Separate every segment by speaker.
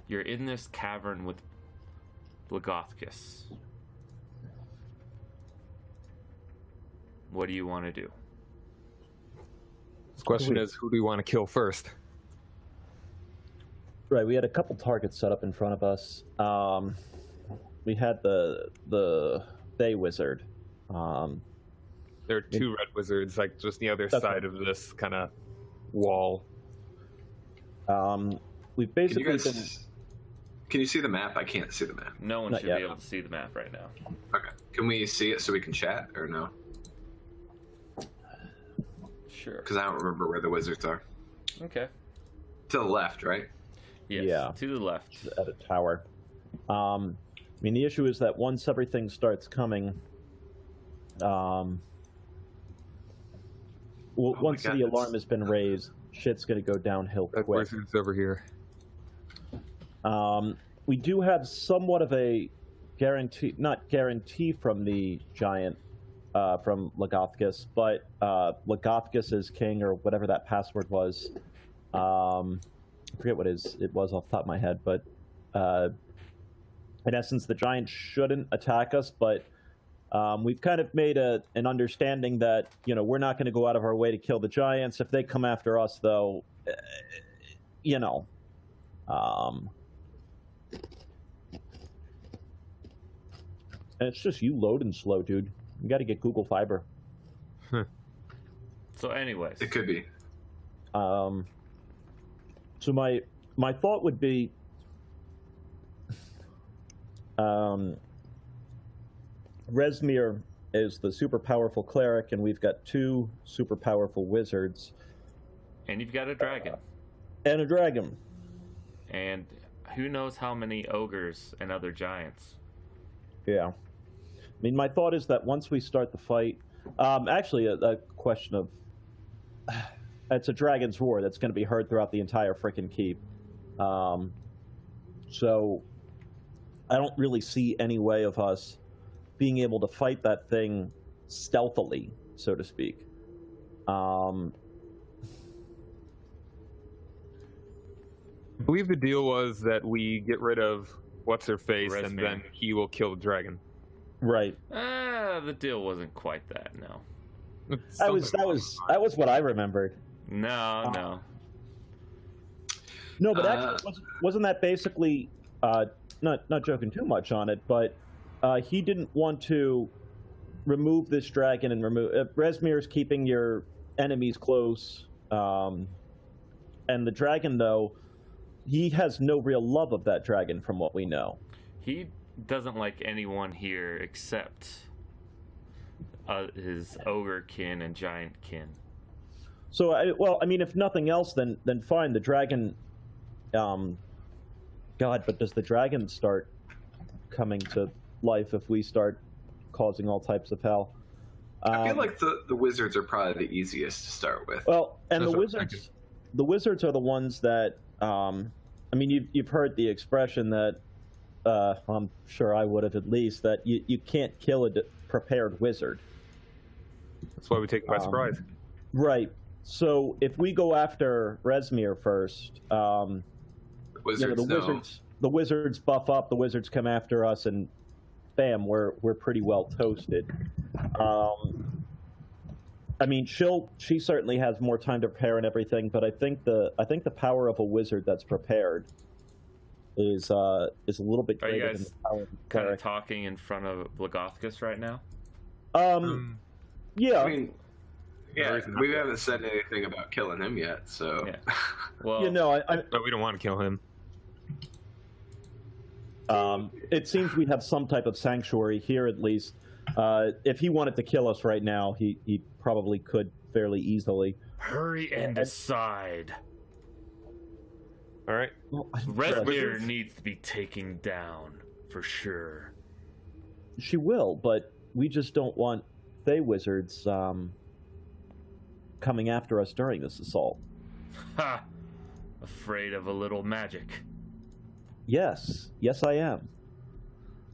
Speaker 1: You're in this cavern with Blagothkus. What do you want to do?
Speaker 2: The question is, who do we want to kill first?
Speaker 3: Right, we had a couple targets set up in front of us. We had the Bay Wizard.
Speaker 2: There are two red wizards, like just the other side of this kind of wall.
Speaker 3: We've basically
Speaker 4: Can you see the map? I can't see the map.
Speaker 1: No one
Speaker 3: Not
Speaker 1: should
Speaker 3: yet.
Speaker 1: be able to see the map right now.
Speaker 4: Okay. Can we see it so we can chat, or no?
Speaker 1: Sure.
Speaker 4: Because I don't remember where the wizards are.
Speaker 1: Okay.
Speaker 4: To the left, right?
Speaker 1: Yes,
Speaker 3: Yeah.
Speaker 1: to the left.
Speaker 3: at a tower. I mean, the issue is that once everything starts coming, once
Speaker 4: God,
Speaker 3: the alarm has been raised, shit's gonna go downhill
Speaker 2: Red
Speaker 3: quick.
Speaker 2: wizard's over here.
Speaker 3: We do have somewhat of a not guarantee from the giant, from Blagothkus, but Blagothkus is king, or whatever that password was. I forget what it was off the top of my head, but in essence, the giant shouldn't attack us, but we've kind of made an understanding that, we're not going to go out of our way to kill the giants. If they come after us, though, and it's just you loading slow, dude. You got to get Google Fiber.
Speaker 1: So anyways.
Speaker 4: It could be.
Speaker 3: So my thought would be, Resmir is the super powerful cleric, and we've got two super powerful wizards.
Speaker 1: And you've got a dragon.
Speaker 3: And a dragon.
Speaker 1: And who knows how many ogres and other giants.
Speaker 3: Yeah. I mean, my thought is that once we start the fight, actually a question of, it's a dragon's roar that's going to be heard throughout the entire frickin' keep. So I don't really see any way of us being able to fight that thing stealthily, so to speak.
Speaker 2: I believe the deal was that we get rid of what's-her-face, and
Speaker 1: Resmir.
Speaker 2: then he will kill the dragon.
Speaker 3: Right.
Speaker 1: The deal wasn't quite that, no.
Speaker 3: That was what I remembered.
Speaker 1: No.
Speaker 3: No, but actually, wasn't that basically, not joking too much on it, but he didn't want to remove this dragon and remove... Resmir's keeping your enemies close, and the dragon, though, he has no real love of that dragon from what we know.
Speaker 1: He doesn't like anyone here except his ogre kin and giant kin.
Speaker 3: So, I mean, if nothing else, then fine. The dragon, God, but does the dragon start coming to life if we start causing all types of hell?
Speaker 4: I feel like the wizards are probably the easiest to start with.
Speaker 3: Well, and
Speaker 2: That's
Speaker 3: the
Speaker 2: what I'm
Speaker 3: wizards are the ones that, I mean, you've heard the expression that, I'm sure I would have at least, that you can't kill a prepared wizard.
Speaker 2: That's why we take him by surprise.
Speaker 3: Right. So if we go after Resmir first,
Speaker 4: Wizards,
Speaker 3: the wizards buff up, the wizards come after us, and bam, we're pretty well toasted. I mean, she certainly has more time to prepare and everything, but I think the power of a wizard that's prepared is a little bit
Speaker 1: Are you
Speaker 3: greater than
Speaker 1: guys
Speaker 3: the power of a
Speaker 1: kind
Speaker 3: cleric.
Speaker 1: of talking in front of Blagothkus right now?
Speaker 3: Yeah.
Speaker 4: I mean, yeah, we haven't said anything about killing him yet, so...
Speaker 1: Yeah. Well,
Speaker 2: But we don't want to kill him.
Speaker 3: It seems we have some type of sanctuary here, at least. If he wanted to kill us right now, he probably could fairly easily.
Speaker 1: hurry and decide.
Speaker 2: All right.
Speaker 3: Well,
Speaker 1: Resmir needs to be taken down, for sure.
Speaker 3: she will, but we just don't want Fey wizards coming after us during this assault.
Speaker 1: Ha! Afraid of a little magic.
Speaker 3: Yes, I am.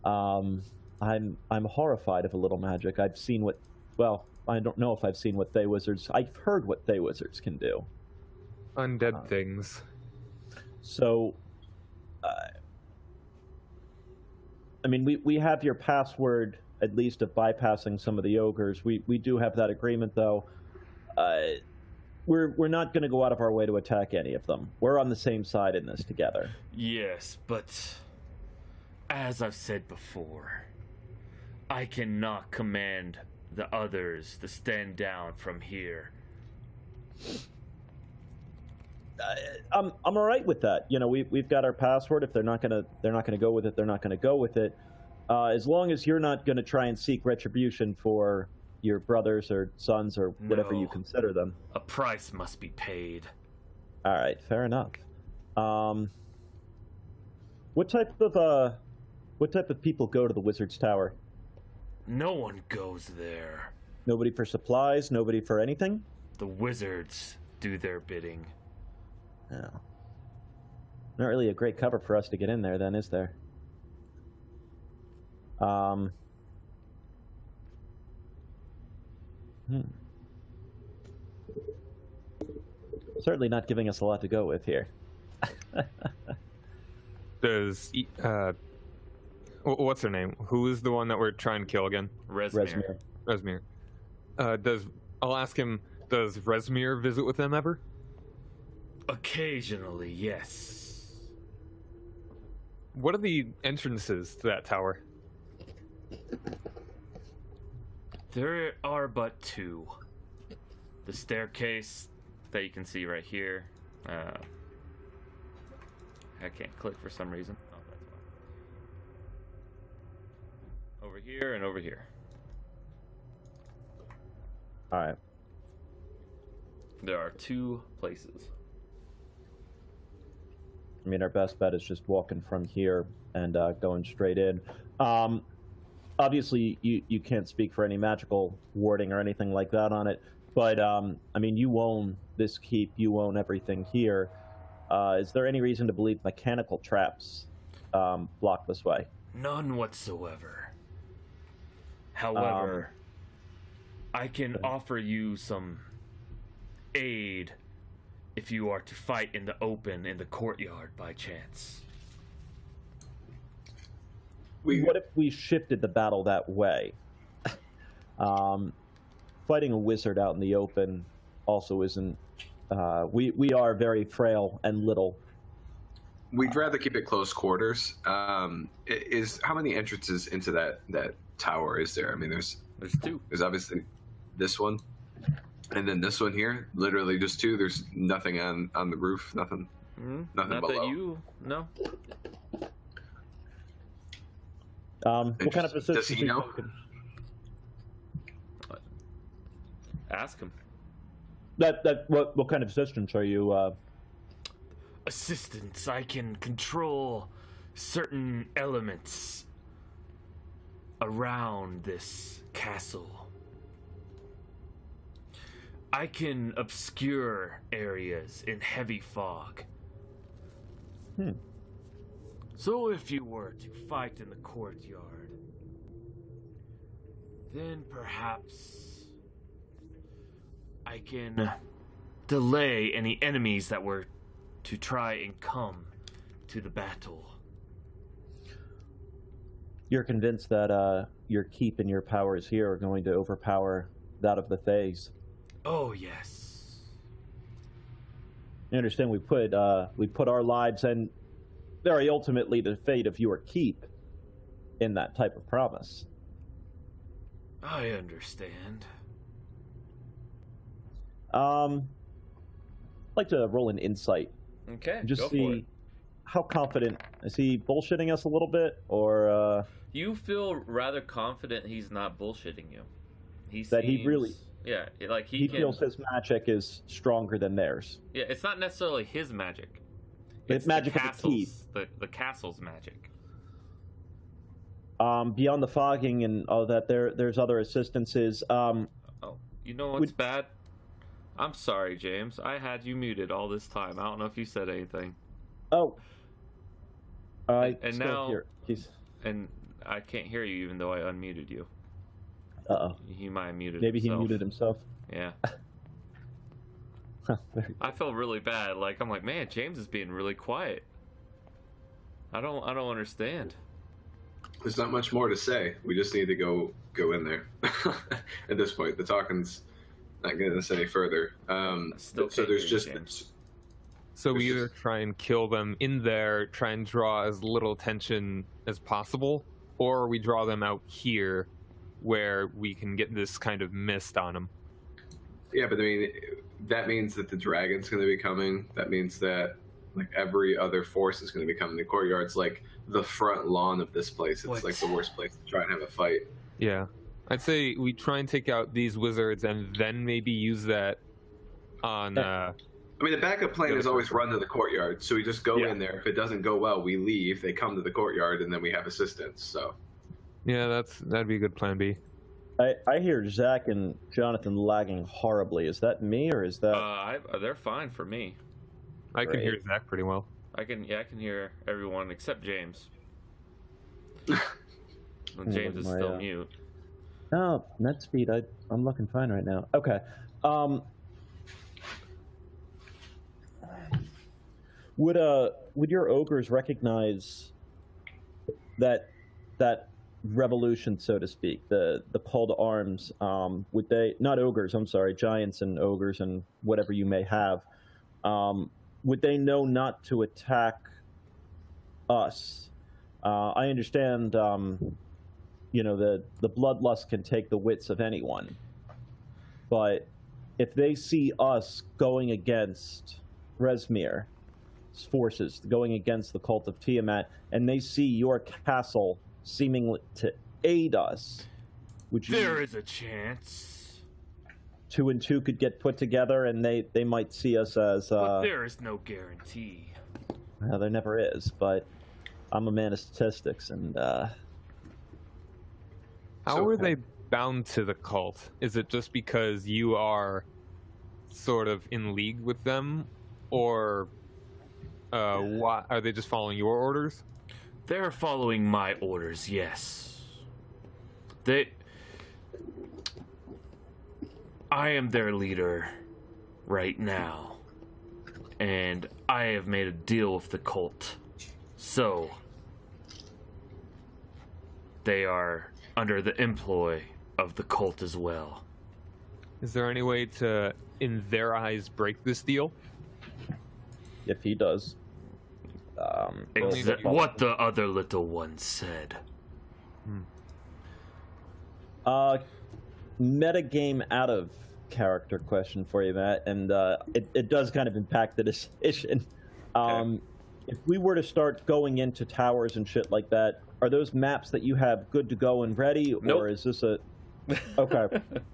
Speaker 3: I'm horrified of a little magic. I've seen what, well, I don't know if I've seen what Fey wizards. I've heard what Fey wizards can do.
Speaker 2: Undead things.
Speaker 3: So, I mean, we have your password, at least, of bypassing some of the ogres. We do have that agreement, though. We're not going to go out of our way to attack any of them. We're on the same side in this together.
Speaker 1: Yes, but as I've said before, I cannot command the others to stand down from here.
Speaker 3: I'm all right with that. You know, we've got our password. If they're not gonna go with it, they're not gonna go with it. As long as you're not gonna try and seek retribution for your brothers or sons or whatever you consider them.
Speaker 1: A price must be paid.
Speaker 3: All right, fair enough. What type of people go to the Wizard's Tower?
Speaker 1: No one goes there.
Speaker 3: Nobody for supplies. Nobody for anything.
Speaker 1: The wizards do their bidding.
Speaker 3: No. Not really a great cover for us to get in there, then, is there? Certainly not giving us a lot to go with here.
Speaker 2: What's her name? Who is the one that we're trying to kill again?
Speaker 1: Resmir.
Speaker 2: Resmir. I'll ask him, does Resmir visit with them ever?
Speaker 1: Occasionally, yes.
Speaker 2: What are the entrances to that tower?
Speaker 1: There are but two. The staircase that you can see right here. I can't click for some reason. Oh, that's why. Over here and over here.
Speaker 3: All right.
Speaker 1: There are two places.
Speaker 3: I mean, our best bet is just walking from here and going straight in. Obviously, you can't speak for any magical warding or anything like that on it, but I mean, you own this keep, you own everything here. Is there any reason to believe mechanical traps block this way?
Speaker 1: None whatsoever. However, I can offer you some aid if you are to fight in the open in the courtyard by chance.
Speaker 3: What if we shifted the battle that way? Fighting a wizard out in the open also isn't... we are very frail and little.
Speaker 4: We'd rather keep it close quarters. How many entrances into that tower is there? I mean, there's
Speaker 1: two.
Speaker 4: There's obviously this one, and then this one here. Literally just two. There's nothing on the roof. Nothing. Nothing
Speaker 1: Not
Speaker 4: below.
Speaker 1: that you know.
Speaker 3: What kind of assistance?
Speaker 4: Does he know?
Speaker 1: Ask him.
Speaker 3: What kind of assistance are you?
Speaker 1: Assistance. I can control certain elements around this castle. I can obscure areas in heavy fog. So if you were to fight in the courtyard, then perhaps I can delay any enemies that were to try and come to the battle.
Speaker 3: You're convinced that your keep and your powers here are going to overpower that of the Thays.
Speaker 1: Oh yes.
Speaker 3: You understand? We put our lives and very ultimately the fate of your keep in that type of promise.
Speaker 1: I understand.
Speaker 3: I'd like to roll an insight.
Speaker 1: Okay,
Speaker 3: Just
Speaker 1: go for
Speaker 3: see
Speaker 1: it.
Speaker 3: how confident. Is he bullshitting us a little bit, or
Speaker 1: You feel rather confident he's not bullshitting you.
Speaker 3: That he really-
Speaker 1: Yeah, like
Speaker 3: he
Speaker 1: can,
Speaker 3: feels his magic is stronger than theirs?
Speaker 1: Yeah, it's not necessarily his magic.
Speaker 3: It's magic of the keep.
Speaker 1: The castle's magic.
Speaker 3: Beyond the fogging and all that, there's other assistances.
Speaker 1: Oh, you know what's bad? I'm sorry, James. I had you muted all this time. I don't know if you said anything.
Speaker 3: Oh.
Speaker 1: And
Speaker 3: still
Speaker 1: now,
Speaker 3: hear.
Speaker 1: and I can't hear you even though I unmuted you.
Speaker 3: Uh-oh.
Speaker 1: He might have muted
Speaker 3: Maybe
Speaker 1: himself.
Speaker 3: he muted himself.
Speaker 1: Yeah.
Speaker 3: Very
Speaker 1: I felt really bad. Like, I'm like, man, James is being really quiet. I don't understand.
Speaker 4: There's not much more to say. We just need to go in there. At this point, the talking's not getting us any further.
Speaker 1: Still
Speaker 4: So there's just
Speaker 2: So we either try and kill them in there, try and draw as little attention as possible, or we draw them out here where we can get this kind of mist on them.
Speaker 4: yeah, but I mean that means that the dragon's going to be coming. That means that like every other force is going to be coming. The courtyard's like the front lawn of this place. It's like the worst place to try and have a fight.
Speaker 2: Yeah. I'd say we try and take out these wizards and then maybe use that on...
Speaker 4: I mean, the backup plan is always run to the courtyard. So we just go in there. If it doesn't go well, we leave. They come to the courtyard, and then we have assistance. So
Speaker 2: Yeah, that'd be a good plan B.
Speaker 3: I hear Zach and Jonathan lagging horribly. Is that me or is that?
Speaker 1: They're fine for me.
Speaker 2: I can hear
Speaker 3: Great.
Speaker 2: Zach pretty well.
Speaker 1: I can hear everyone except James. Well, James is still mute.
Speaker 3: No, net speed. I'm looking fine right now. Okay. Would your ogres recognize that revolution, so to speak, the call to arms? Would they, not ogres, I'm sorry, giants and ogres and whatever you may have, would they know not to attack us? I understand, you know, the bloodlust can take the wits of anyone, but if they see us going against Rezmir's forces, going against the cult of Tiamat, and they see your castle seemingly to aid us, would you?
Speaker 1: There is a chance.
Speaker 3: 2 and 2 could get put together, and they might see us as.
Speaker 1: But there is no guarantee.
Speaker 3: Well, there never is, but I'm a man of statistics, and.
Speaker 2: How are they bound to the cult? Is it just because you are sort of in league with them, or what? Are they just following your orders?
Speaker 1: They're following my orders, yes. I am their leader right now, and I have made a deal with the cult. So, they are under the employ of the cult as well.
Speaker 2: Is there any way to, in their eyes, break this deal?
Speaker 3: If he does.
Speaker 1: What the other little one said.
Speaker 3: Metagame out of character question for you, Matt, and it does kind of impact the decision.
Speaker 2: Okay.
Speaker 3: If we were to start going into towers and shit like that, are those maps that you have good to go and ready,
Speaker 1: Nope.
Speaker 3: or is this a? Okay,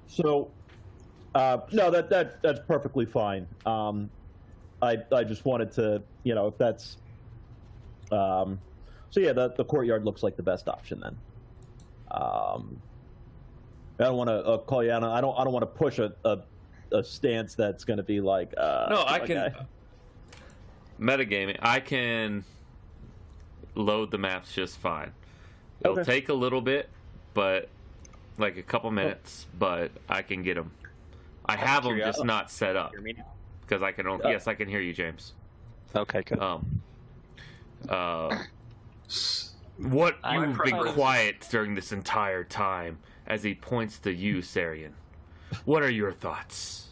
Speaker 3: so no, that's perfectly fine. I just wanted to, you know, if that's. So yeah, the courtyard looks like the best option then. I don't want to call you out. I don't want to push a stance that's going to be like.
Speaker 1: No, I can.
Speaker 3: okay.
Speaker 1: Metagaming, I can load the maps just fine. It'll
Speaker 3: Okay.
Speaker 1: take a little bit, but like a couple minutes, but I can get them. I have them just not set up
Speaker 5: Hear me now?
Speaker 1: because I can. Yes, I can hear you, James.
Speaker 5: Okay, good.
Speaker 1: What
Speaker 5: I'm
Speaker 1: you've been
Speaker 5: proposing-
Speaker 1: quiet during this entire time, as he points to you, Sarian. What are your thoughts?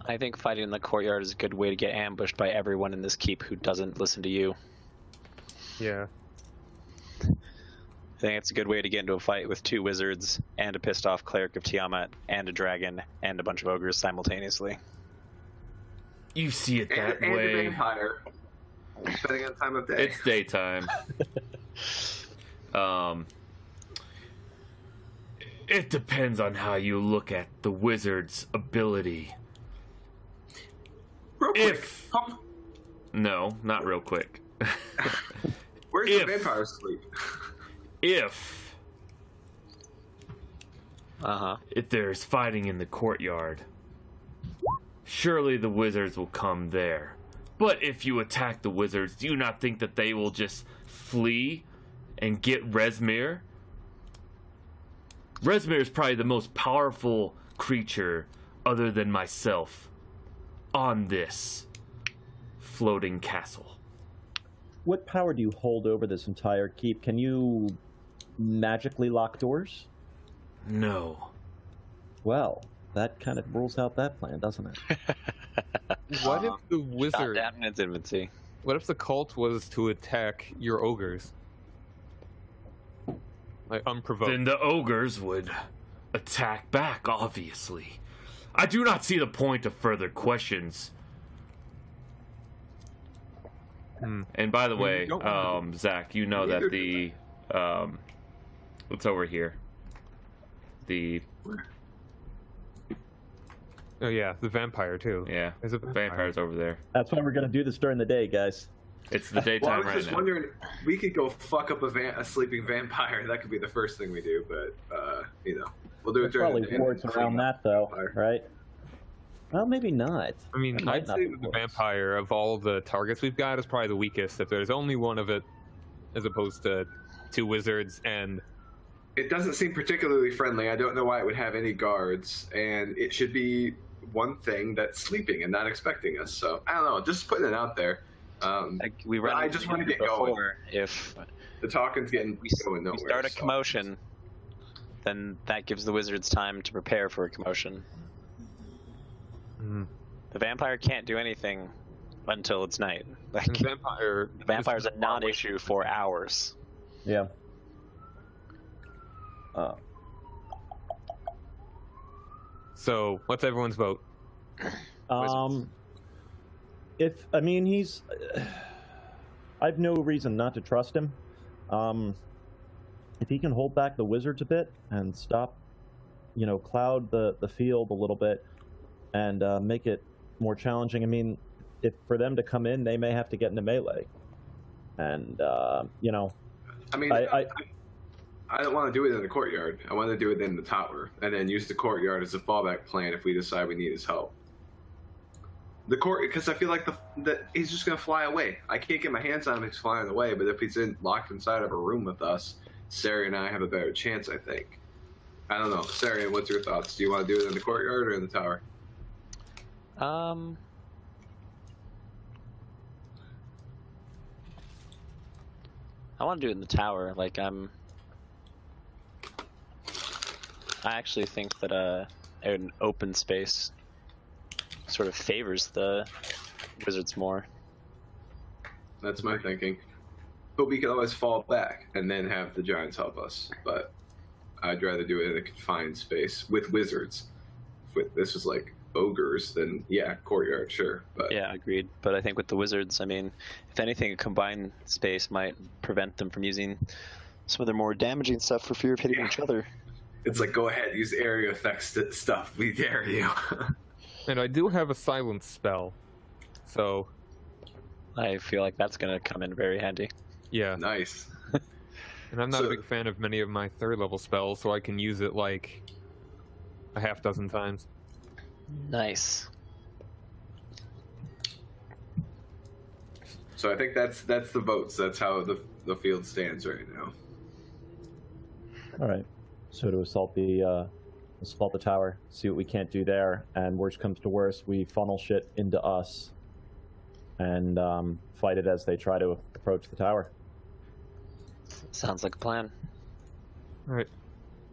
Speaker 5: I think fighting in the courtyard is a good way to get ambushed by everyone in this keep who doesn't listen to you.
Speaker 2: Yeah.
Speaker 5: I think it's a good way to get into a fight with 2 wizards and a pissed off cleric of Tiamat and a dragon and a bunch of ogres simultaneously.
Speaker 1: You see it that
Speaker 4: and
Speaker 1: way.
Speaker 4: a vampire, depending on the time of day.
Speaker 1: It's daytime. It depends on how you look at the wizard's ability.
Speaker 4: Real quick,
Speaker 1: If
Speaker 4: pump-
Speaker 1: no, not real quick.
Speaker 4: where's
Speaker 1: if-
Speaker 4: the vampire sleep?
Speaker 1: if
Speaker 5: Uh-huh.
Speaker 1: there's fighting in the courtyard, surely the wizards will come there. But if you attack the wizards, do you not think that they will just flee and get Rezmir? Rezmir is probably the most powerful creature, other than myself, on this floating castle.
Speaker 3: what power do you hold over this entire keep? Can you magically lock doors?
Speaker 1: No.
Speaker 3: Well, that kind of rules out that plan, doesn't it?
Speaker 2: What if the
Speaker 5: Shot
Speaker 2: wizard?
Speaker 5: down in its infancy.
Speaker 2: What if the cult was to attack your ogres? Like unprovoked.
Speaker 1: Then the ogres would attack back, obviously. I do not see the point of further questions. And by the
Speaker 2: Well, you
Speaker 1: way,
Speaker 2: don't want
Speaker 1: Zach, you know that the what's over here? The
Speaker 2: Oh yeah, the vampire too.
Speaker 1: yeah,
Speaker 2: There's a
Speaker 1: vampire's over there.
Speaker 3: That's why we're going to do this during the day, guys.
Speaker 1: It's the
Speaker 4: Well, I
Speaker 1: daytime
Speaker 4: was
Speaker 1: right
Speaker 4: just
Speaker 1: now.
Speaker 4: wondering, we could go fuck up a sleeping vampire. That could be the first thing we do, but we'll do it
Speaker 3: There's
Speaker 4: during
Speaker 3: probably
Speaker 4: the day.
Speaker 3: wards around that, though,
Speaker 4: Vampire.
Speaker 3: right? Well, maybe not.
Speaker 2: I mean,
Speaker 3: That might
Speaker 2: I'd
Speaker 3: not
Speaker 2: say
Speaker 3: be
Speaker 2: that the
Speaker 3: worse.
Speaker 2: vampire of all the targets we've got is probably the weakest. If there's only one of it, as opposed to 2 wizards and
Speaker 4: It doesn't seem particularly friendly. I don't know why it would have any guards, and it should be one thing that's sleeping and not expecting us. So I don't know. Just putting it out there.
Speaker 5: Like we
Speaker 4: But
Speaker 5: run.
Speaker 4: I
Speaker 5: into
Speaker 4: just wanna
Speaker 5: it
Speaker 4: get going.
Speaker 5: before. If
Speaker 4: The talking's getting
Speaker 5: we
Speaker 4: going nowhere.
Speaker 5: start a
Speaker 4: so.
Speaker 5: commotion, then that gives the wizards time to prepare for a commotion. The vampire can't do anything until it's night. Like
Speaker 2: the vampire.
Speaker 5: the vampire's a non-issue for hours.
Speaker 3: Yeah.
Speaker 2: So, what's everyone's vote?
Speaker 3: If I mean he's, I've no reason not to trust him. If he can hold back the wizards a bit and stop, cloud the field a little bit, and make it more challenging. I mean, if for them to come in, they may have to get into melee, and
Speaker 4: I mean, I don't want to do it in the courtyard. I want to do it in the tower, and then use the courtyard as a fallback plan if we decide we need his help. The court, because I feel like that he's just gonna fly away. I can't get my hands on him; he's flying away. But if he's locked inside of a room with us, Sari and I have a better chance. I think. I don't know, Sari. What's your thoughts? Do you want to do it in the courtyard or in the tower?
Speaker 5: I want to do it in the tower. I actually think that an open space sort of favors the wizards more.
Speaker 4: That's my thinking. But we could always fall back and then have the giants help us. But I'd rather do it in a confined space with wizards. If this was like ogres, then yeah, courtyard, sure. But
Speaker 5: Yeah, agreed. But I think with the wizards, I mean, if anything, a combined space might prevent them from using some of their more damaging stuff for fear of hitting each other.
Speaker 4: it's like, go ahead, use area effects stuff. We dare you.
Speaker 2: And I do have a silence spell, so
Speaker 5: I feel like that's going to come in very handy.
Speaker 2: yeah.
Speaker 4: Nice.
Speaker 2: And I'm not
Speaker 4: So-
Speaker 2: a big fan of many of my 3rd level spells, so I can use it like a half dozen times.
Speaker 5: Nice.
Speaker 4: So I think that's the votes. That's how the field stands right now.
Speaker 3: all right. So to assault the tower, see what we can't do there, and worst comes to worst, we funnel shit into us, and fight it as they try to approach the tower.
Speaker 5: Sounds like a plan.
Speaker 2: All right.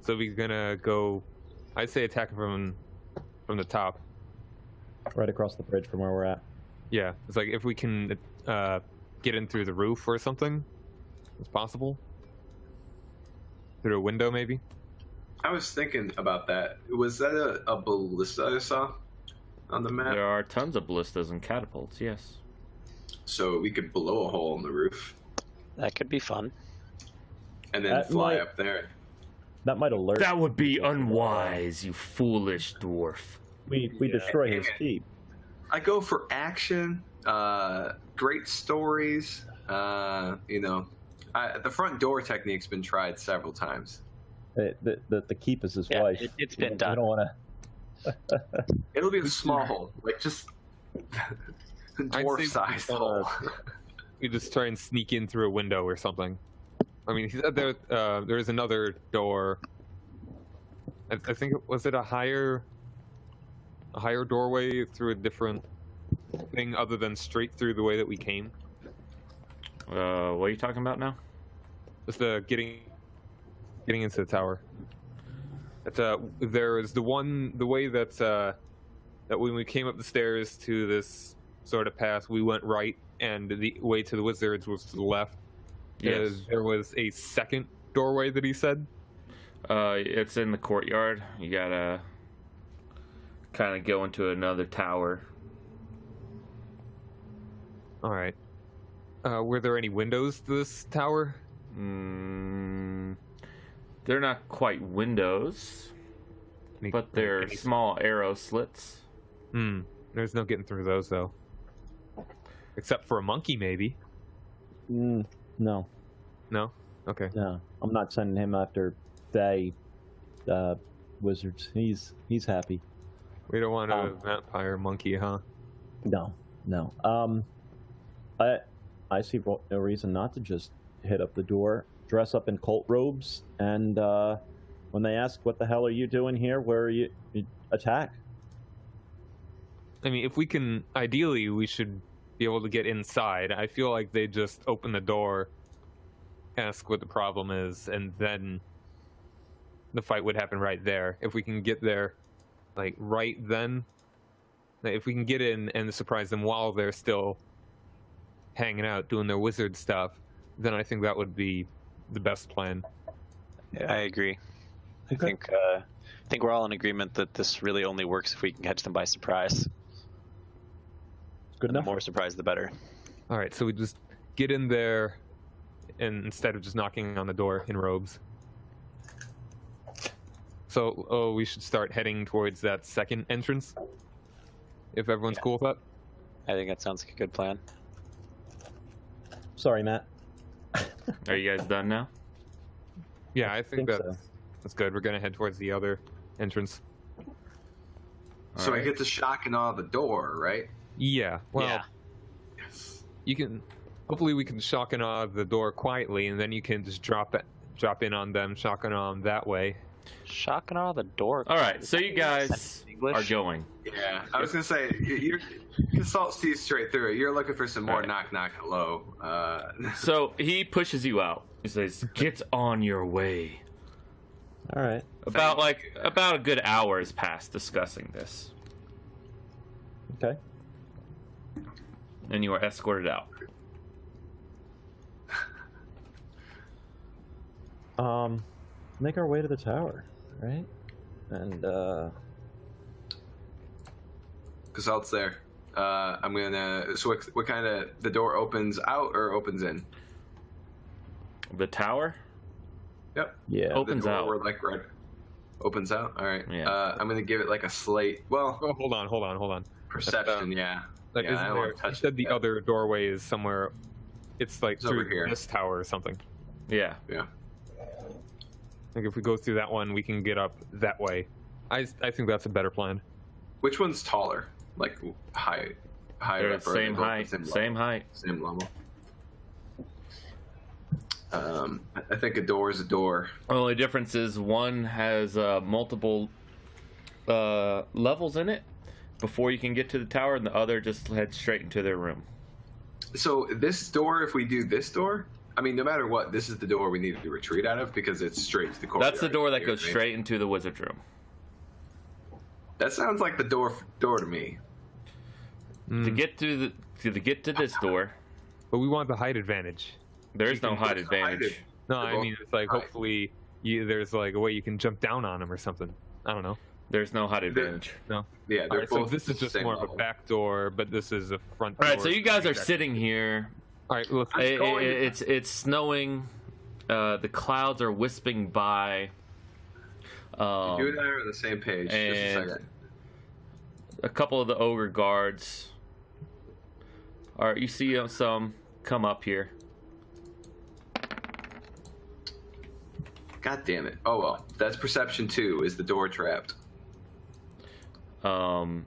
Speaker 2: So we're gonna go. I'd say attack from the top.
Speaker 3: Right across the bridge from where we're at.
Speaker 2: Yeah, it's like if we can get in through the roof or something, it's possible. Through a window, maybe.
Speaker 4: I was thinking about that. Was that a ballista I saw on the map?
Speaker 1: There are tons of ballistas and catapults, yes.
Speaker 4: So we could blow a hole in the roof
Speaker 5: That could be fun.
Speaker 4: and then
Speaker 3: That
Speaker 4: fly
Speaker 3: might-
Speaker 4: up there.
Speaker 3: That might alert.
Speaker 1: That would be unwise, you foolish dwarf.
Speaker 3: We destroy his keep.
Speaker 4: I go for action, great stories. The front door technique's been tried several times.
Speaker 3: The keep is his
Speaker 5: Yeah,
Speaker 3: wife.
Speaker 5: it's been
Speaker 3: We
Speaker 5: done.
Speaker 3: don't want to.
Speaker 4: It'll be a small hole, like just dwarf sized hole.
Speaker 2: We just try and sneak in through a window or something. I mean, he said there's another door. I think was it a higher doorway through a different thing other than straight through the way that we came.
Speaker 1: What are you talking about now?
Speaker 2: Just getting into the tower. There is the way that when we came up the stairs to this sort of path, we went right, and the way to the wizards was to the left.
Speaker 1: Yes.
Speaker 2: There was a second doorway that he said.
Speaker 1: It's in the courtyard. You gotta kind of go into another tower.
Speaker 2: All right. Were there any windows to this tower?
Speaker 1: They're not quite windows, but they're small arrow slits.
Speaker 2: There's no getting through those though. Except for a monkey, maybe.
Speaker 3: No.
Speaker 2: No? Okay.
Speaker 3: No. I'm not sending him after they wizards. He's happy.
Speaker 2: We don't want a vampire monkey, huh?
Speaker 3: No. I see no reason not to just hit up the door, dress up in cult robes, and when they ask what the hell are you doing here, where you attack.
Speaker 2: I mean, if we can, ideally, we should be able to get inside. I feel like they just open the door, ask what the problem is, and then the fight would happen right there. If we can get there, like, right then, if we can get in and surprise them while they're still hanging out, doing their wizard stuff, then I think that would be the best plan.
Speaker 5: Yeah, I agree.
Speaker 3: Okay.
Speaker 5: I think we're all in agreement that this really only works if we can catch them by surprise.
Speaker 3: Good
Speaker 5: The
Speaker 3: enough.
Speaker 5: more surprise, the better.
Speaker 2: All right, so we just get in there, and instead of just knocking on the door in robes. So, we should start heading towards that second entrance, if everyone's cool with that.
Speaker 5: I think that sounds like a good plan.
Speaker 3: Sorry, Matt.
Speaker 1: Are you guys done now?
Speaker 2: Yeah, I think
Speaker 3: so.
Speaker 2: that's good. We're gonna head towards the other entrance.
Speaker 4: So I
Speaker 1: Alright.
Speaker 4: get to shock and awe the door, right?
Speaker 2: Yeah. Well,
Speaker 5: Yeah.
Speaker 4: Yes.
Speaker 2: you can. Hopefully, we can shock and awe the door quietly, and then you can just drop in on them, shock and awe them that way.
Speaker 5: Shock and awe the door.
Speaker 1: All right, so you guys are going.
Speaker 4: Yeah, I was gonna say your assault sees straight through it. You're looking for some more
Speaker 1: Alright.
Speaker 4: knock hello.
Speaker 1: So he pushes you out. He says, "Get on your way."
Speaker 3: All right.
Speaker 1: About a good hour has passed discussing this,
Speaker 3: Okay.
Speaker 1: and you are escorted out.
Speaker 3: Make our way to the tower, right? And
Speaker 4: Casalt's there. I'm gonna. So what kind of the door opens out or opens in?
Speaker 1: The tower?
Speaker 4: Yep.
Speaker 3: yeah.
Speaker 1: Opens
Speaker 4: the door
Speaker 1: out.
Speaker 4: where, like red opens out. All right.
Speaker 1: Yeah.
Speaker 4: I'm gonna give it like a slate. Well,
Speaker 2: Oh, hold on.
Speaker 4: perception. Yeah.
Speaker 2: Like,
Speaker 4: Yeah, I
Speaker 2: isn't
Speaker 4: don't
Speaker 2: there,
Speaker 4: wanna touch
Speaker 2: you said
Speaker 4: it
Speaker 2: the
Speaker 4: yet.
Speaker 2: other doorway is somewhere. It's like
Speaker 4: It's over
Speaker 2: through
Speaker 4: here.
Speaker 2: this tower or something.
Speaker 1: Yeah.
Speaker 4: Yeah.
Speaker 2: Like if we go through that one, we can get up that way. I think that's a better plan.
Speaker 4: Which one's taller? Like higher
Speaker 1: They're
Speaker 4: up
Speaker 1: the
Speaker 4: or
Speaker 1: same
Speaker 4: both
Speaker 1: height.
Speaker 4: the
Speaker 1: Same height.
Speaker 4: Same level. I think a door is a door.
Speaker 1: Only difference is one has multiple levels in it before you can get to the tower, and the other just heads straight into their room.
Speaker 4: So this door, if we do this door, I mean, no matter what, this is the door we need to retreat out of because it's straight to the courtyard.
Speaker 1: That's the door that
Speaker 4: You know
Speaker 1: goes
Speaker 4: what I mean?
Speaker 1: straight into the wizard's room.
Speaker 4: That sounds like the door to me.
Speaker 1: To get to this door,
Speaker 2: But we want the height advantage.
Speaker 1: there's no
Speaker 2: can
Speaker 1: height
Speaker 4: just hide
Speaker 1: advantage.
Speaker 4: it.
Speaker 2: No,
Speaker 4: They're
Speaker 2: I
Speaker 4: both
Speaker 2: mean it's like
Speaker 4: high.
Speaker 2: hopefully there's like a way you can jump down on them or something. I don't know.
Speaker 1: There's no height advantage.
Speaker 2: No.
Speaker 4: Yeah,
Speaker 2: All
Speaker 4: they're
Speaker 2: right, so
Speaker 4: both
Speaker 2: this is
Speaker 4: the
Speaker 2: just
Speaker 4: same
Speaker 2: more of
Speaker 4: level.
Speaker 2: a back door, but this is a front
Speaker 1: All
Speaker 2: door.
Speaker 1: right, so you guys are
Speaker 2: Exactly.
Speaker 1: sitting here.
Speaker 2: All right, look.
Speaker 4: I'm going to-
Speaker 1: It's snowing. The clouds are wisping by.
Speaker 4: You and I are on the same page. Just a
Speaker 1: and-
Speaker 4: second.
Speaker 1: A couple of the ogre guards are. You see some come up here.
Speaker 4: God damn it. Oh well. That's perception 2. Is the door trapped?
Speaker 5: Ooh.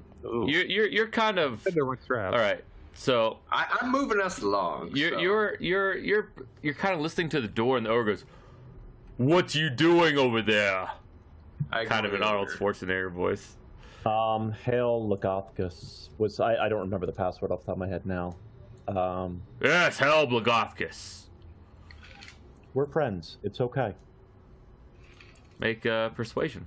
Speaker 1: You're kind of.
Speaker 2: There were traps.
Speaker 1: All right. So
Speaker 4: I'm moving us along. so.
Speaker 1: you're kind of listening to the door, and the ogre goes, "What you doing over there?"
Speaker 4: I
Speaker 1: Kind of
Speaker 4: agree
Speaker 1: an Arnold
Speaker 4: with her.
Speaker 1: Schwarzenegger voice.
Speaker 3: Hail Logothicus was I don't remember the password off the top of my head now.
Speaker 1: Yes, hell, Blagothkus.
Speaker 3: We're friends. It's okay.
Speaker 1: Make persuasion.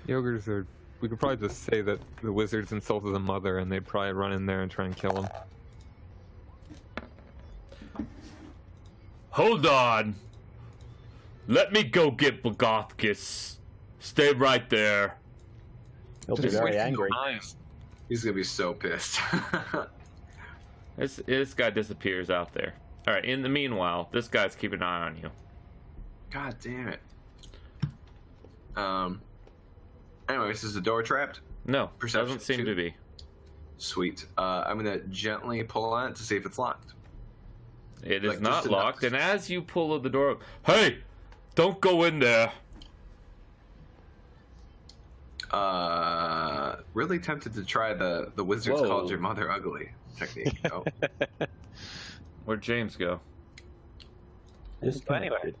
Speaker 2: The ogres are. We could probably just say that the wizards insulted the mother, and they'd probably run in there and try and kill him.
Speaker 1: Hold on. Let me go get Blagothkus. Stay right there.
Speaker 3: He'll be
Speaker 2: Just
Speaker 3: very
Speaker 2: wasting
Speaker 3: angry.
Speaker 2: time.
Speaker 4: He's gonna be so pissed.
Speaker 1: This guy disappears out there. All right. In the meanwhile, this guy's keeping an eye on you.
Speaker 4: God damn it. Anyways, is the door trapped?
Speaker 1: No,
Speaker 4: Perception
Speaker 1: doesn't seem
Speaker 4: two.
Speaker 1: to be.
Speaker 4: Sweet. I'm gonna gently pull on it to see if it's locked.
Speaker 1: It is
Speaker 4: Like,
Speaker 1: not
Speaker 4: just enough
Speaker 1: locked,
Speaker 4: to-
Speaker 1: and as you pull the door, hey, don't go in there.
Speaker 4: Really tempted to try the wizards
Speaker 1: Whoa.
Speaker 4: called your mother ugly technique. Oh,
Speaker 1: Where'd James go?
Speaker 5: Anyway.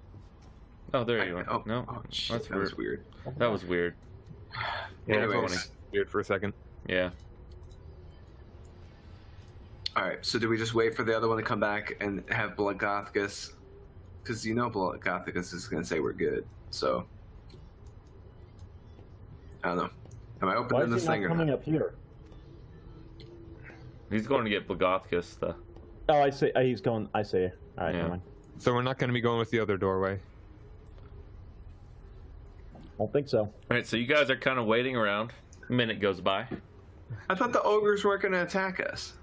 Speaker 1: Oh, there you are.
Speaker 4: oh,
Speaker 1: No,
Speaker 4: oh, shit,
Speaker 1: that's
Speaker 4: that
Speaker 1: weird.
Speaker 4: was weird.
Speaker 1: That was weird.
Speaker 2: Yeah,
Speaker 4: Anyways,
Speaker 2: it's weird for a second.
Speaker 1: Yeah.
Speaker 4: all right. So do we just wait for the other one to come back and have Blagothkus? Because you know Blagothkus is gonna say we're good. So I don't know. Am I
Speaker 3: Why
Speaker 4: opening
Speaker 3: is
Speaker 4: this
Speaker 3: he not
Speaker 4: thing or
Speaker 3: coming
Speaker 4: not?
Speaker 3: up here?
Speaker 1: He's going to get Blagothkus.
Speaker 3: Oh, I see. He's going. I see. All right,
Speaker 1: Yeah.
Speaker 3: never mind.
Speaker 2: So we're not going to be going with the other doorway.
Speaker 3: Don't think so.
Speaker 1: All right, so you guys are kind of waiting around. A minute goes by.
Speaker 4: I thought the ogres weren't gonna attack us.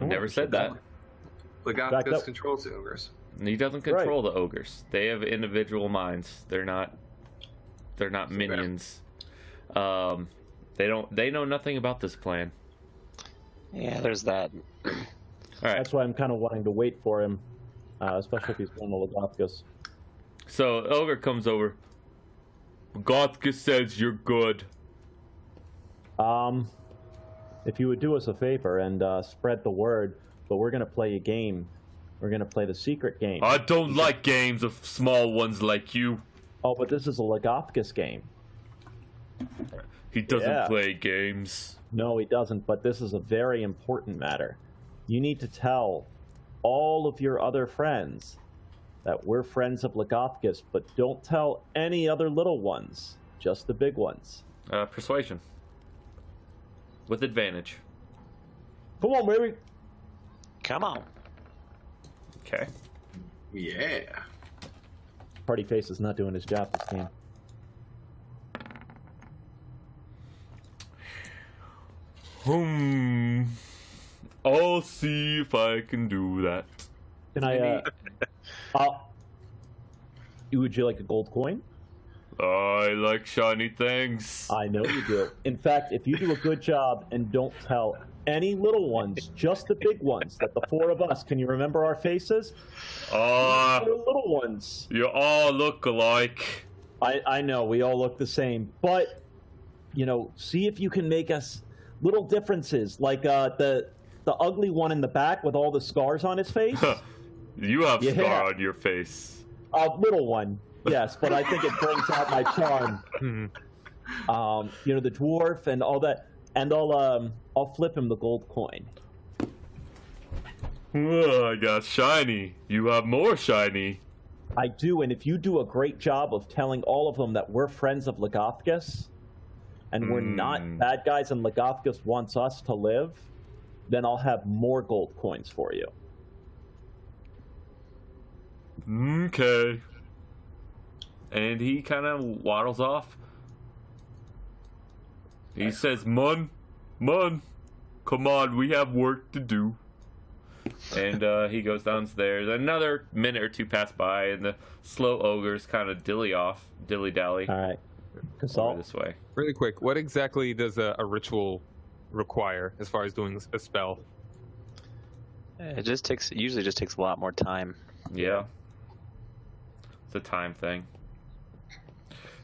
Speaker 1: I never said that.
Speaker 3: Back
Speaker 4: Blagothkus
Speaker 3: up.
Speaker 4: controls the ogres.
Speaker 1: He doesn't control the ogres. They have individual minds. They're not minions. They know nothing about this plan.
Speaker 5: Yeah, there's that.
Speaker 1: All right.
Speaker 3: That's why I'm kind of wanting to wait for him, especially if he's going to Logothkus.
Speaker 1: So ogre comes over. Blagothkus says you're good.
Speaker 3: If you would do us a favor and spread the word, but we're going to play a game. We're going to play the secret game.
Speaker 1: I don't like games of small ones like you.
Speaker 3: Oh, but this is a Logothkus game.
Speaker 1: He doesn't
Speaker 3: Yeah.
Speaker 1: play games.
Speaker 3: No, he doesn't, but this is a very important matter. You need to tell all of your other friends that we're friends of Logothkus, but don't tell any other little ones, just the big ones.
Speaker 1: Persuasion. With advantage.
Speaker 3: Come on, baby.
Speaker 5: Come on.
Speaker 1: Okay.
Speaker 4: Yeah.
Speaker 3: Party Face is not doing his job this game.
Speaker 1: I'll see if I can do that.
Speaker 3: Can I, would you like a gold coin?
Speaker 1: I like shiny things.
Speaker 3: I know you do. In fact, if you do a good job and don't tell any little ones, just the big ones, that the four of us, can you remember our faces? They're little ones.
Speaker 1: You all look alike.
Speaker 3: I know, we all look the same, but, you know, see if you can make us little differences, like the ugly one in the back with all the scars on his face.
Speaker 1: You have
Speaker 3: Yeah.
Speaker 1: scar on your face.
Speaker 3: A little one, yes, but I think it brings out my charm. You know, the dwarf and all that, and I'll flip him the gold coin.
Speaker 1: I got shiny. You have more shiny.
Speaker 3: I do, and if you do a great job of telling all of them that we're friends of Logothkus, and we're not bad guys and Logothkus wants us to live, then I'll have more gold coins for you.
Speaker 1: Okay. And he kind of waddles off. He says, Mun, come on, we have work to do. And he goes downstairs. Another minute or two pass by, and the slow ogres kind of dilly-dally
Speaker 3: All right.
Speaker 1: over
Speaker 3: Casal,
Speaker 1: this way.
Speaker 2: Really quick, what exactly does a ritual require as far as doing a spell?
Speaker 5: It usually just takes a lot more time.
Speaker 1: Yeah. It's a time thing.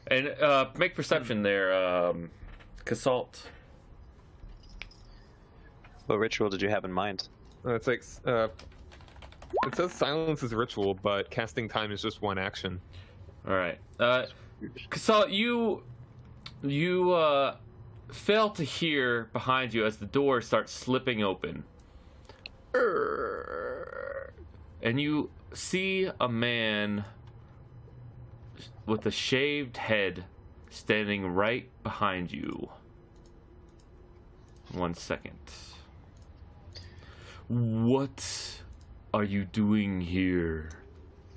Speaker 1: And make perception there, Casalt.
Speaker 5: What ritual did you have in mind?
Speaker 2: It's like it says silence is ritual, but casting time is just one action.
Speaker 1: All right. Casalt, you fail to hear behind you as the door starts slipping open. And you see a man with a shaved head standing right behind you. 1 second. What are you doing here?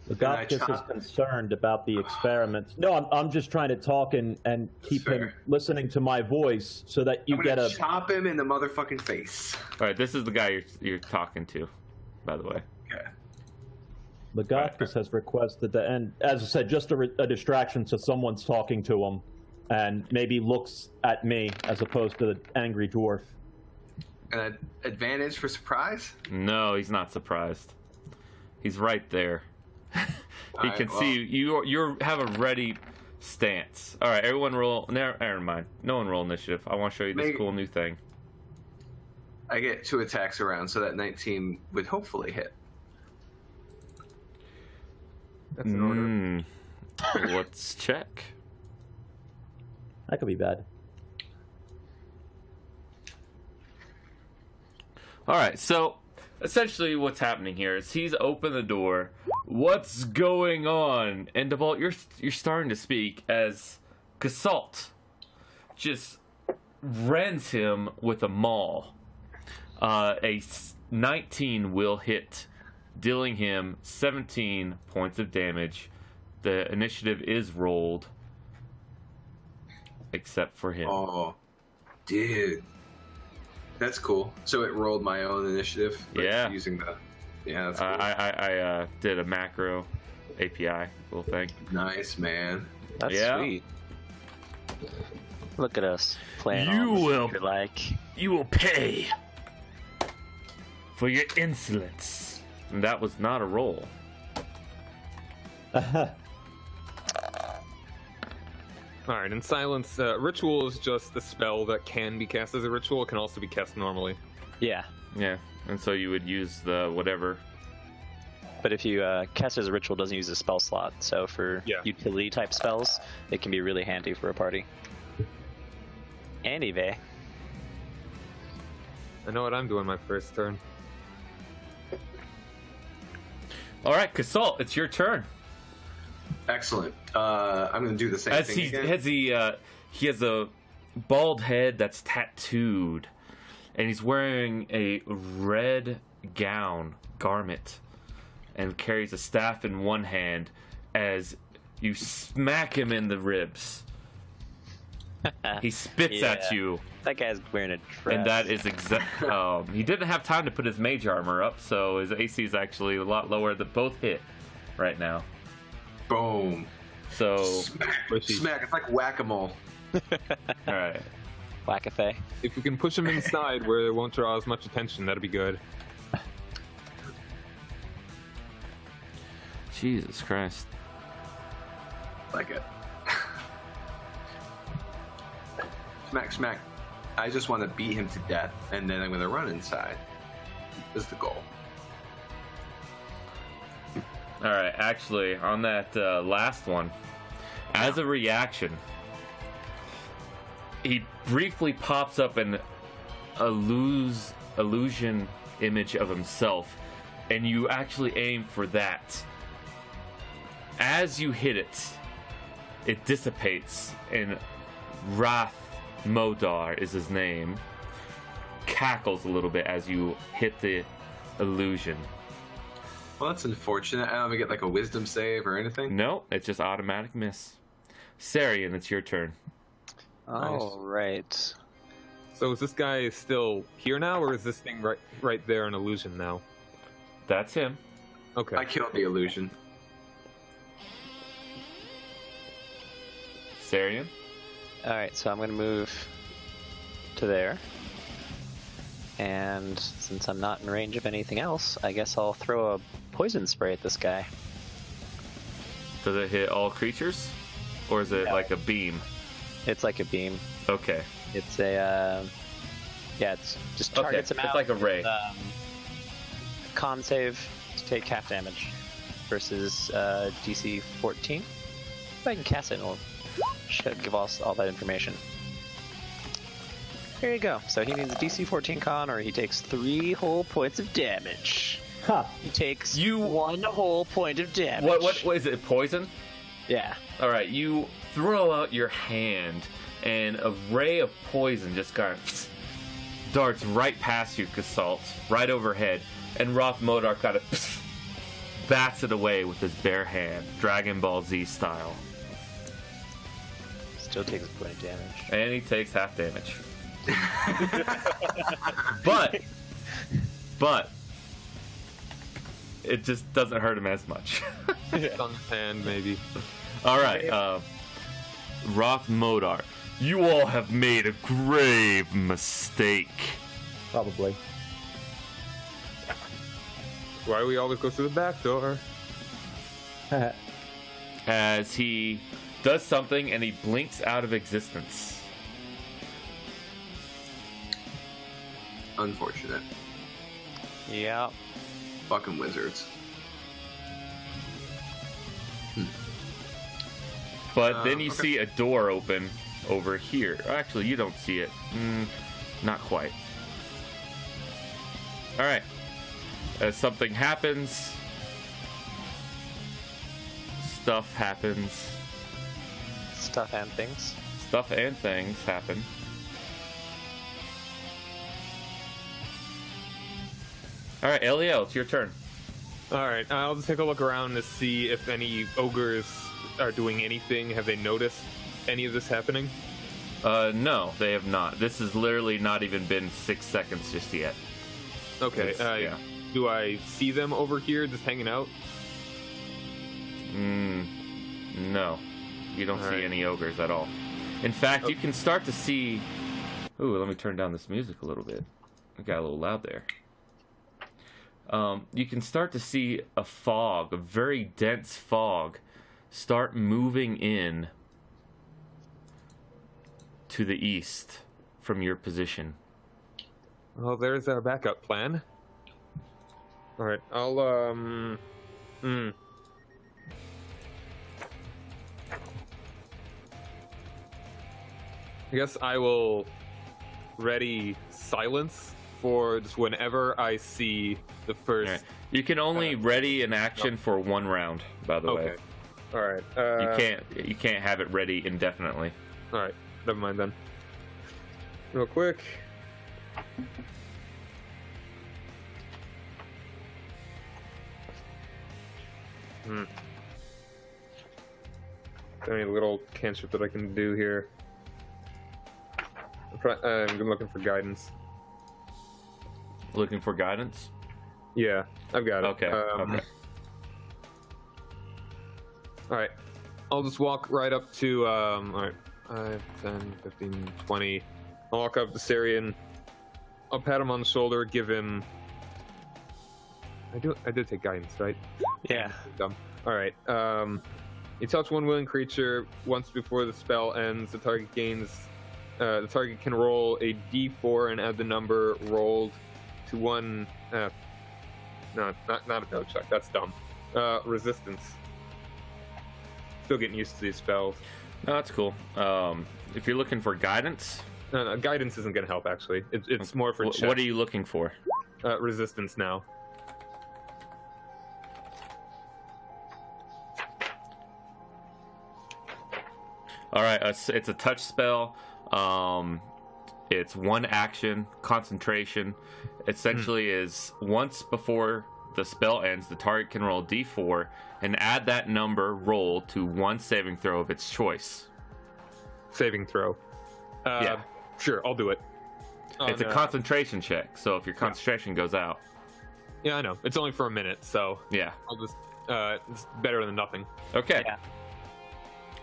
Speaker 3: Lagoptis is concerned about the experiments. No, I'm just trying to talk and keep him listening to my voice so that you get a...
Speaker 4: chop him in the motherfucking face.
Speaker 1: All right, this is the guy you're talking to, by the way.
Speaker 4: Okay.
Speaker 3: Lagoptis has requested that, and as I said, just a distraction so someone's talking to him and maybe looks at me as opposed to the angry dwarf.
Speaker 4: An advantage for surprise?
Speaker 1: No, he's not surprised. He's right there. He can see you. You have a ready stance. All right, everyone roll. Never mind. No one roll initiative. I want to show you this cool new thing.
Speaker 4: I get 2 attacks around, so that 19 would hopefully hit.
Speaker 2: That's an order.
Speaker 1: Let's check.
Speaker 3: That could be bad.
Speaker 1: All right, so essentially what's happening here is he's opened the door. What's going on? And Debalt, you're starting to speak as Gasalt just rends him with a maul. A 19 will hit, dealing him 17 points of damage. The initiative is rolled, except for him.
Speaker 4: Oh, dude. That's cool. So it rolled my own initiative?
Speaker 1: Yeah.
Speaker 4: Using the... Yeah, that's cool.
Speaker 1: I did a macro API little thing.
Speaker 4: Nice, man.
Speaker 5: That's sweet. Look at us playing
Speaker 1: You
Speaker 5: all
Speaker 1: will-
Speaker 5: you're like.
Speaker 1: You will pay for your insolence. And that was not a roll.
Speaker 2: Alright, and silence. Ritual is just the spell that can be cast as a ritual. It can also be cast normally.
Speaker 5: Yeah,
Speaker 1: Yeah, and so you would use the whatever.
Speaker 5: but if you cast as a ritual, it doesn't use a spell slot. So for utility type spells, it can be really handy for a party. Anyway,
Speaker 2: I know what I'm doing my first turn.
Speaker 1: All right, Gasalt, it's your turn.
Speaker 4: Excellent. I'm going to do the same
Speaker 1: As
Speaker 4: thing
Speaker 1: he
Speaker 4: again.
Speaker 1: he has a bald head that's tattooed, and he's wearing a red garment, and carries a staff in one hand as you smack him in the ribs. He spits at you.
Speaker 5: that guy's wearing a dress.
Speaker 1: And that is he didn't have time to put his mage armor up, so his AC is actually a lot lower. That both hit right now.
Speaker 4: Boom.
Speaker 1: So,
Speaker 4: Smack. It's like whack-a-mole.
Speaker 1: all right.
Speaker 5: Whack-a-fay.
Speaker 2: If we can push him inside where it won't draw as much attention, that'd be good.
Speaker 1: Jesus Christ.
Speaker 4: Like it. Smack, smack. I just want to beat him to death, and then I'm going to run inside. Is the goal.
Speaker 1: All right. Actually, on that last one, as a reaction, he briefly pops up an illusion image of himself, and you actually aim for that. As you hit it, it dissipates, and Wrath Modar is his name, cackles a little bit as you hit the illusion.
Speaker 4: Well, that's unfortunate. I don't even get like a wisdom save or anything.
Speaker 1: No, it's just automatic miss. Sarian, it's your turn.
Speaker 5: All right.
Speaker 2: So is this guy still here now, or is this thing right there an illusion now?
Speaker 1: That's him.
Speaker 2: Okay.
Speaker 4: I killed the illusion.
Speaker 1: Sarian?
Speaker 5: All right, so I'm going to move to there. And since I'm not in range of anything else, I guess I'll throw a poison spray at this guy.
Speaker 1: Does it hit all creatures? Or is it like a beam?
Speaker 5: It's like a beam.
Speaker 1: Okay.
Speaker 5: It's a, it's just targets him out.
Speaker 1: It's like a ray.
Speaker 5: with, con save to take half damage versus DC 14. If I can cast it, it'll should give us all that information. There you go. So he needs a DC 14 con, or he takes 3 whole points of damage.
Speaker 3: Ha!
Speaker 5: He takes 1 whole point of damage.
Speaker 1: What is it? Poison?
Speaker 5: Yeah.
Speaker 1: All right, you throw out your hand, and a ray of poison just kind of darts right past you, Kasalt, right overhead, and Roth Modar kind of bats it away with his bare hand, Dragon Ball Z style.
Speaker 5: Still takes a point of damage.
Speaker 1: And he takes half damage. but it just doesn't hurt him as much.
Speaker 2: On his hand, maybe.
Speaker 1: All right, Roth Modar, you all have made a grave mistake.
Speaker 3: Probably.
Speaker 2: Why do we always go through the back door?
Speaker 1: As he does something and he blinks out of existence.
Speaker 4: Unfortunate.
Speaker 5: Yeah.
Speaker 4: Fucking wizards.
Speaker 1: But then you
Speaker 4: okay.
Speaker 1: see a door open over here. Actually, you don't see it. Not quite. All right. As something happens, stuff happens.
Speaker 5: Stuff and things.
Speaker 1: Stuff and things happen. All right, Eliel, it's your turn.
Speaker 2: Alright, I'll just take a look around to see if any ogres are doing anything. Have they noticed any of this happening?
Speaker 1: No, they have not. This has literally not even been 6 seconds just yet.
Speaker 2: Okay,
Speaker 1: Yeah.
Speaker 2: do I see them over here just hanging out?
Speaker 1: No. You don't
Speaker 2: All
Speaker 1: see
Speaker 2: right.
Speaker 1: any ogres at all. In fact,
Speaker 2: Oh.
Speaker 1: you can start to see... Ooh, let me turn down this music a little bit. It got a little loud there. You can start to see a fog, a very dense fog, start moving in to the east from your position.
Speaker 2: Well, there's our backup plan. Alright, I'll, I guess I will ready silence for just whenever I see the first...
Speaker 1: Alright. You can only ready an action for 1 round, by the way.
Speaker 2: Okay. Alright.
Speaker 1: You can't have it ready indefinitely.
Speaker 2: Alright, never mind then. Real quick. Any little cantrip that I can do here? I'm looking for guidance.
Speaker 1: Looking for guidance?
Speaker 2: Yeah, I've got it.
Speaker 1: Okay. Okay.
Speaker 2: Alright. I'll just walk right up to, alright. 5, 10, 15, 20. I'll walk up to Syrian. I'll pat him on the shoulder, give him... I did take guidance, right?
Speaker 5: Yeah.
Speaker 2: Dumb. Alright. You touch one willing creature once before the spell ends. The target can roll a d4 and add the number rolled to one... no, not a dog check. That's dumb. Resistance. Still getting used to these spells.
Speaker 1: No, that's cool. If you're looking for guidance...
Speaker 2: No, guidance isn't going to help, actually. It's more for check.
Speaker 1: What are you looking for?
Speaker 2: Resistance now.
Speaker 1: All right, it's a touch spell. It's 1 action, concentration. Essentially is once before the spell ends, the target can roll d4 and add that number rolled to 1 saving throw of its choice.
Speaker 2: Saving throw.
Speaker 1: Yeah.
Speaker 2: Sure, I'll do it.
Speaker 1: It's a concentration check, so if your concentration goes out...
Speaker 2: Yeah, I know. It's only for a minute, so
Speaker 1: Yeah.
Speaker 2: I'll just... it's better than nothing.
Speaker 1: Okay.
Speaker 5: Yeah.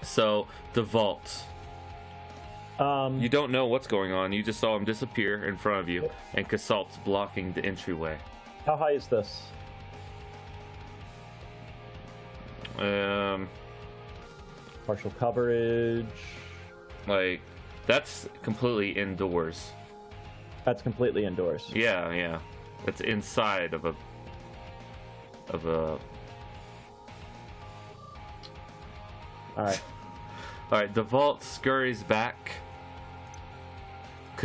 Speaker 1: So, the vault. You don't know what's going on. You just saw him disappear in front of you, and Kasalt's blocking the entryway.
Speaker 3: How high is this? Partial coverage.
Speaker 1: Like, that's completely indoors.
Speaker 3: That's completely indoors.
Speaker 1: Yeah, yeah. It's inside of a...
Speaker 3: All right.
Speaker 1: Alright, the vault scurries back.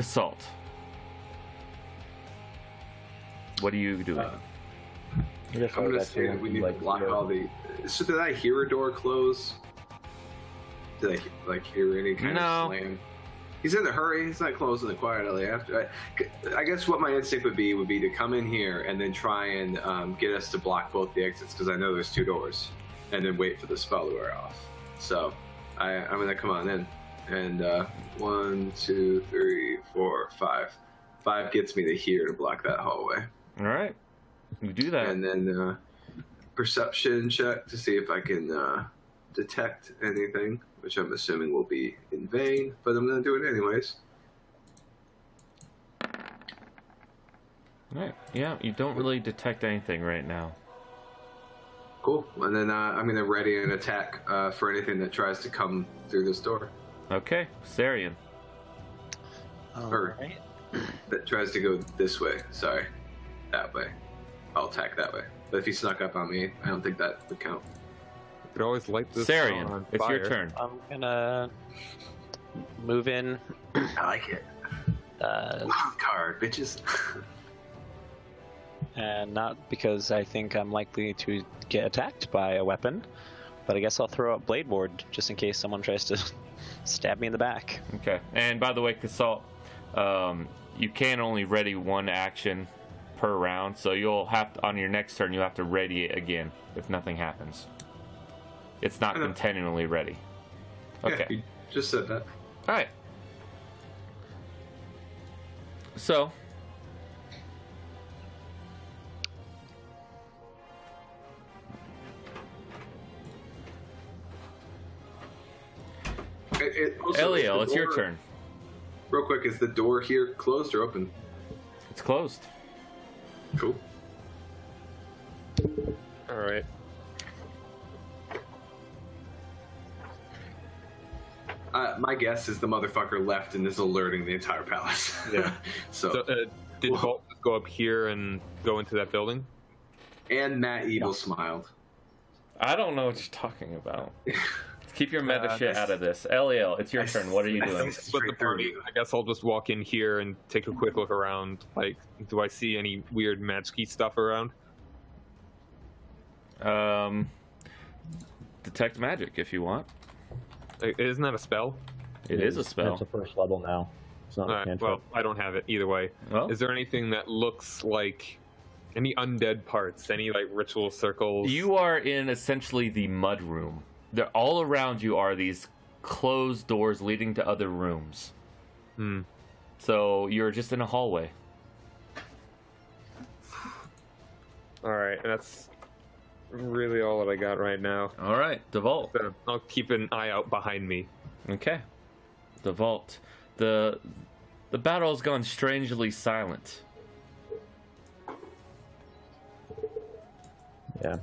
Speaker 1: Casalt. What are you doing?
Speaker 3: I guess I
Speaker 4: I'm
Speaker 3: would
Speaker 4: gonna
Speaker 3: actually
Speaker 4: say we
Speaker 3: want
Speaker 4: need to
Speaker 3: like,
Speaker 4: block all the. So did I hear a door close? Did I hear any kind
Speaker 1: No.
Speaker 4: of slam? He's in a hurry. He's not closing it quietly. After I guess what my instinct would be to come in here and then try and get us to block both the exits because I know there's 2 doors, and then wait for the spell to wear off. So I'm gonna come on in, and 1, 2, 3, 4, 5. 5 gets me to here to block that hallway.
Speaker 1: All right, you do that.
Speaker 4: And then perception check to see if I can detect anything, which I'm assuming will be in vain, but I'm going to do it anyways.
Speaker 1: All right. Yeah, you don't really detect anything right now.
Speaker 4: Cool. And then I'm going to ready an attack for anything that tries to come through this door.
Speaker 1: Okay, Sarian.
Speaker 4: Or
Speaker 5: Alright.
Speaker 4: that tries to go this way. Sorry. That way. I'll attack that way. But if he snuck up on me, I don't think that would count.
Speaker 2: You could always light this
Speaker 1: Sarian,
Speaker 2: on
Speaker 1: it's your
Speaker 2: fire.
Speaker 1: turn.
Speaker 5: I'm gonna move in.
Speaker 4: I like it. Wild card, bitches.
Speaker 5: And not because I think I'm likely to get attacked by a weapon, but I guess I'll throw out Blade Ward just in case someone tries to stab me in the back.
Speaker 1: Okay. And by the way, Casalt, you can only ready 1 action per round, so you'll have to, on your next turn, you'll have to ready it again if nothing happens. It's not
Speaker 4: I know.
Speaker 1: continually ready. Okay.
Speaker 4: Yeah, you just said that.
Speaker 1: All right. So,
Speaker 4: Also, is
Speaker 1: Eliel,
Speaker 4: the
Speaker 1: it's your
Speaker 4: door-
Speaker 1: turn.
Speaker 4: Real quick, is the door here closed or open?
Speaker 1: It's closed.
Speaker 4: Cool.
Speaker 2: All right.
Speaker 4: My guess is the motherfucker left and is alerting the entire palace.
Speaker 2: Yeah.
Speaker 4: so,
Speaker 2: So, did
Speaker 4: Whoa.
Speaker 2: Bolt go up here and go into that building?
Speaker 4: and Matt Evil smiled.
Speaker 1: I don't know what you're talking about. Keep your meta shit
Speaker 2: this-
Speaker 1: out of this. Eliel, it's your turn. What are you
Speaker 4: I
Speaker 1: doing?
Speaker 4: see-
Speaker 2: Split the
Speaker 4: Straight through
Speaker 2: party.
Speaker 4: you.
Speaker 2: I guess I'll just walk in here and take a quick look around. Like, do I see any weird magic-y stuff around?
Speaker 1: Detect magic if you want.
Speaker 2: Like, isn't that a spell?
Speaker 1: It is a spell.
Speaker 3: It's a first level now. It's not
Speaker 2: All
Speaker 3: a
Speaker 2: right,
Speaker 3: cantrip.
Speaker 2: well, I don't have it either way.
Speaker 1: Well,
Speaker 2: Is there anything that looks like any undead parts? Any like ritual circles?
Speaker 1: you are in essentially the mud room. They're all around you are these closed doors leading to other rooms.
Speaker 2: Hmm.
Speaker 1: So you're just in a hallway.
Speaker 2: All right, that's really all that I got right now.
Speaker 1: All right, Devault.
Speaker 2: So I'll keep an eye out behind me.
Speaker 1: Okay, Devault. The battle has gone strangely silent.
Speaker 3: Yeah.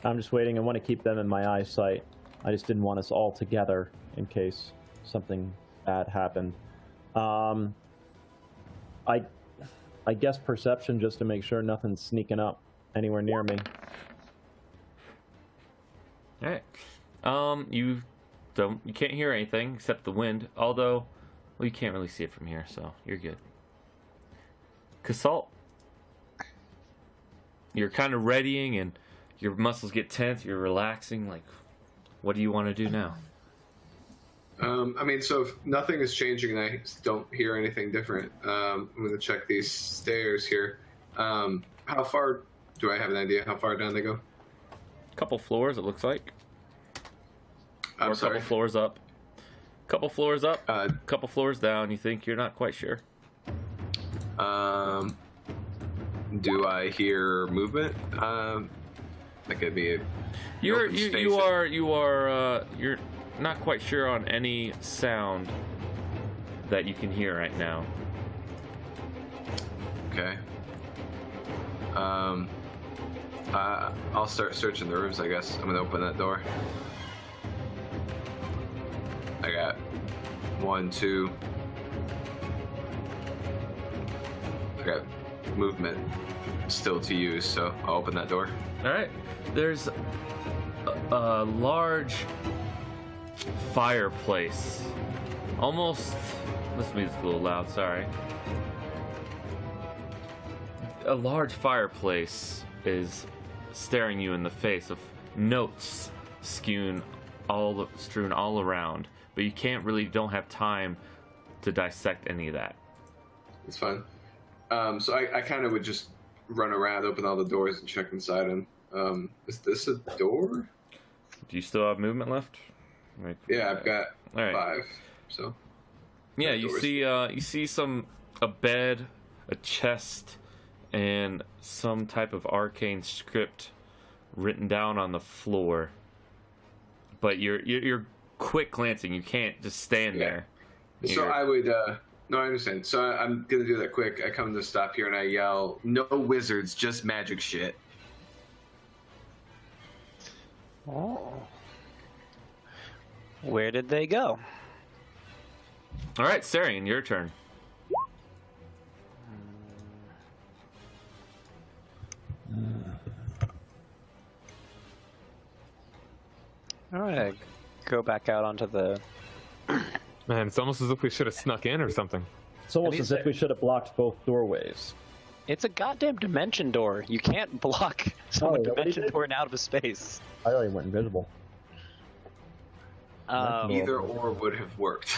Speaker 3: I'm just waiting. I want to keep them in my eyesight. I just didn't want us all together in case something bad happened. I guess perception just to make sure nothing's sneaking up anywhere near me.
Speaker 1: All right. You can't hear anything except the wind. Although, well, you can't really see it from here, so you're good. Casalt, you're kind of readying, and your muscles get tense. You're relaxing. Like, what do you want to do now?
Speaker 4: I mean, so if nothing is changing and I don't hear anything different, I'm going to check these stairs here. How far, do I have an idea how far down they go?
Speaker 1: Couple floors, it looks like. Or
Speaker 4: I'm
Speaker 1: a
Speaker 4: sorry.
Speaker 1: couple floors up. Couple floors up.
Speaker 4: Uh,
Speaker 1: Couple floors down. You think you're not quite sure.
Speaker 4: Do I hear movement? That could be.
Speaker 1: You're
Speaker 4: Open
Speaker 1: you
Speaker 4: space.
Speaker 1: you're not quite sure on any sound that you can hear right now.
Speaker 4: Okay. I'll start searching the rooms, I guess. I'm gonna open that door. I got 1, 2. I got movement still to use, so I'll open that door.
Speaker 1: All right. There's a large fireplace. Almost. This music's a little loud, sorry. A large fireplace is staring you in the face of notes strewn all around, but you don't have time to dissect any of that.
Speaker 4: It's fine. So I kind of would just run around, open all the doors, and check inside them. Is this a door?
Speaker 1: Do you still have movement left?
Speaker 4: Yeah, I've got
Speaker 1: All right.
Speaker 4: 5. So
Speaker 1: Yeah,
Speaker 4: doors.
Speaker 1: you see a bed, a chest, and some type of arcane script written down on the floor. But you're quick glancing. You can't just stand there.
Speaker 4: So I would. No, I understand. So I'm gonna do that quick. I come to stop here and I yell, "No wizards, just magic shit."
Speaker 5: Oh. Where did they go?
Speaker 1: All right, Sarian, your turn.
Speaker 5: All right, go back out onto the.
Speaker 2: Man, it's almost as if we should have snuck in or something.
Speaker 3: It's almost
Speaker 5: these
Speaker 3: as if we should have blocked both doorways.
Speaker 5: It's a goddamn dimension door. You can't block someone
Speaker 3: nobody
Speaker 5: dimension
Speaker 3: did?
Speaker 5: door out of a space.
Speaker 3: I already went invisible.
Speaker 5: Um,
Speaker 4: Either or would have worked.